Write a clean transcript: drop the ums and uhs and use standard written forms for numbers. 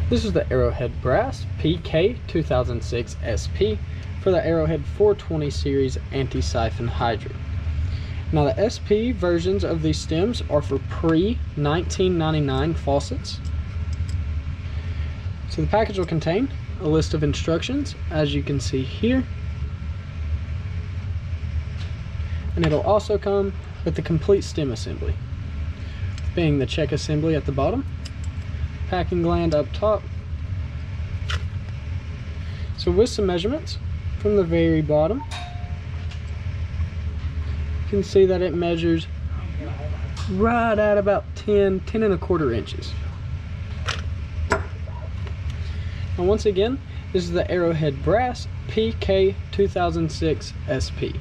This is the Arrowhead brass PK2006SP for the Arrowhead 420 series anti-siphon hydrant. Now the SP versions of these stems are for pre-1999 faucets. So the package will contain a list of instructions, as you can see here, and it'll also come with the complete stem assembly, being the check assembly at the bottom, packing gland up top. So with some measurements from the very bottom, you can see that it measures right at about 10 1/4 inches. And once again, this is the Arrowhead brass PK2006SP.